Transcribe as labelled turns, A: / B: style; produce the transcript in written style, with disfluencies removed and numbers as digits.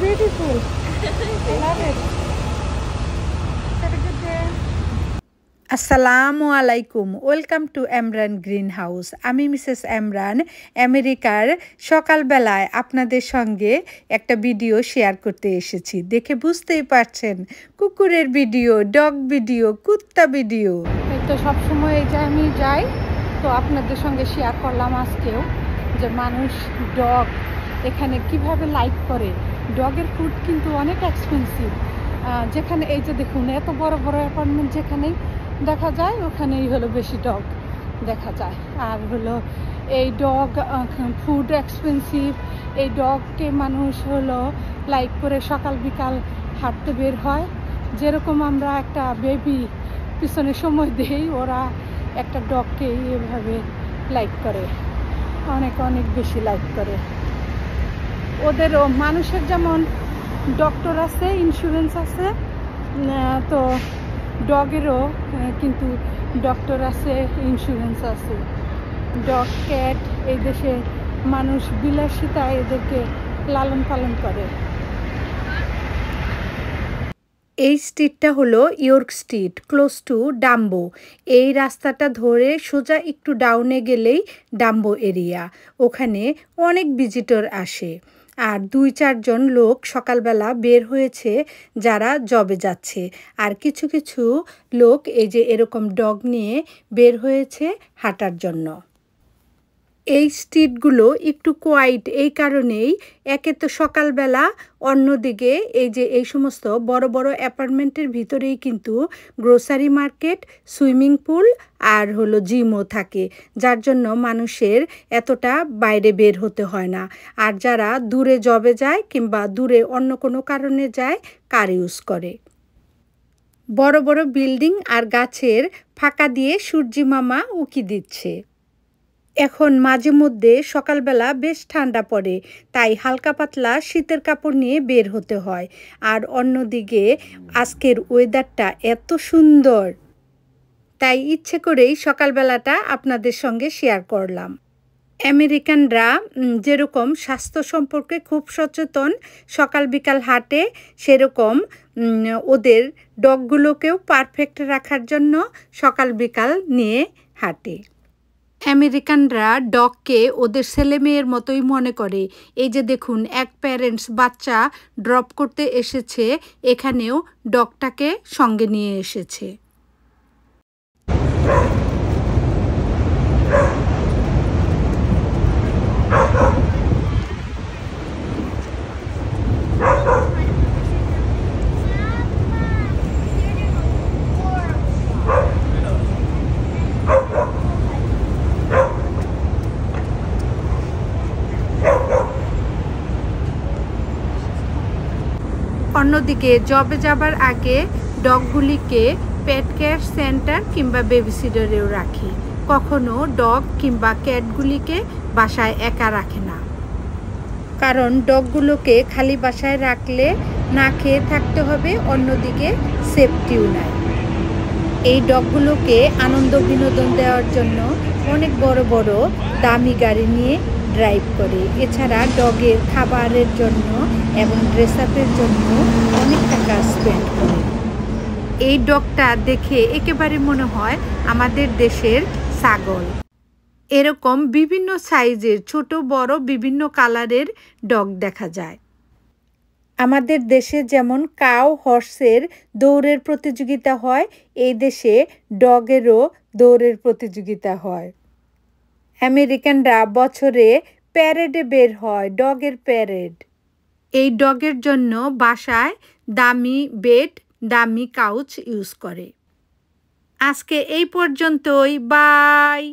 A: beautiful. I love it. Have a good day.
B: আসসালামু আলাইকুম, welcome to Emran green house. আমি Mrs Emran আমেরিকার সকালবেলায় আপনাদের সঙ্গে একটা ভিডিও শেয়ার করতে এসেছি। দেখে বুঝতেই পারছেন, কুকুরের ভিডিও, ডগ ভিডিও, কুত্তা ভিডিও।
A: তো সবসময় এই যে আমি যাই, তো আপনাদের সঙ্গে শেয়ার করলাম আজকেও যে মানুষ ডগ এখানে কিভাবে লাইক করে। ডগের ফুড কিন্তু অনেক এক্সপেন্সিভ। যেখানে এই যে দেখুন, এত বড় বড় অ্যাপার্টমেন্ট যেখানেই দেখা যায় ওখানেই হলো বেশি ডগ দেখা যায়। আর হলো এই ডগ ফুড এক্সপেন্সিভ, এই ডগকে মানুষ হলো লাইক করে সকাল বিকাল হাঁটতে বের হয়। যেরকম আমরা একটা বেবি পিছনে সময় দেই, ওরা একটা ডগকে এভাবে লাইক করে, অনেক অনেক বেশি লাইক করে। ওদেরও মানুষের যেমন ডক্টর আছে, ইন্স্যুরেন্স আছে, তো ডগেরও কিন্তু ডক্টর আছে, ইন্স্যুরেন্স আছে। ডগ ক্যাট এই দেশে মানুষ বিলাসিতায় এদেরকে লালন পালন করে।
B: এই স্ট্রিটটা হলো York street, close two Dumbo. এই রাস্তাটা ধরে সোজা একটু ডাউনে গেলেই ডাম্বো এরিয়া। ওখানে অনেক ভিজিটর আসে। আর 2-4 জন লোক সকালবেলা বের হয়েছে যারা জবে যাচ্ছে। আর কিছু কিছু লোক এই যে এরকম ডগ নিয়ে বের হয়েছে হাঁটার জন্য। এই স্ট্রিটগুলো একটু কোয়াইট এই কারণেই, একে তো সকালবেলা, অন্যদিকে এই যে এই সমস্ত বড় বড় অ্যাপার্টমেন্টের ভিতরেই কিন্তু গ্রোসারি মার্কেট, সুইমিং পুল আর হলো জিমও থাকে, যার জন্য মানুষের এতটা বাইরে বের হতে হয় না। আর যারা দূরে জবে যায় কিংবা দূরে অন্য কোনো কারণে যায়, কার ইউজ করে। বড় বড় বিল্ডিং আর গাছের ফাঁকা দিয়ে সূর্যি মামা উকি দিচ্ছে। এখন মাঝে মধ্যে সকালবেলা বেশ ঠান্ডা পড়ে, তাই হালকা পাতলা শীতের কাপড় নিয়ে বের হতে হয়। আর অন্যদিকে আজকের ওয়েদারটা এত সুন্দর, তাই ইচ্ছে করেই সকালবেলাটা আপনাদের সঙ্গে শেয়ার করলাম। আমেরিকানরা যেরকম স্বাস্থ্য সম্পর্কে খুব সচেতন, সকাল বিকাল হাঁটে, সেরকম ওদের ডগগুলোকেও পারফেক্ট রাখার জন্য সকাল বিকাল নিয়ে হাঁটে। আমেরিকানরা ডগকে ওদের ছেলে মেয়ের মতোই মনে করে। এই যে দেখুন, এক প্যারেন্টস বাচ্চা ড্রপ করতে এসেছে, এখানেও ডগটাকে সঙ্গে নিয়ে এসেছে। অন্যদিকে জবে যাবার আগে ডগগুলিকে পেট কেয়ার সেন্টার কিংবা বেবিসিটারেও রাখি। কখনো ডগ কিংবা ক্যাটগুলিকে বাসায় একা রাখে না, কারণ ডগগুলোকে খালি বাসায় রাখলে না খেয়ে থাকতে হবে, অন্যদিকে সেফটিও নাই। এই ডগগুলোকে আনন্দ বিনোদন দেওয়ার জন্য অনেক বড় বড় দামি গাড়ি নিয়ে ড্রাইভ করে। এছাড়া ডগের খাবারের জন্য এবং ড্রেস আপের জন্য অনেক টাকা স্পেন্ড করে। এই ডগটা দেখে একেবারে মনে হয় আমাদের দেশের ছাগল। এরকম বিভিন্ন সাইজের ছোট বড় বিভিন্ন কালারের ডগ দেখা যায়। আমাদের দেশে যেমন কাউ হর্সের দৌড়ের প্রতিযোগিতা হয়, এই দেশে ডগেরও দৌড়ের প্রতিযোগিতা হয়। আমেরিকানরা বছরে প্যারেডে বের হয়, ডগের প্যারেড। এই ডগের জন্য বাসায় দামি বেড, দামি কাউচ ইউজ করে। আজকে এই পর্যন্তই, বাই।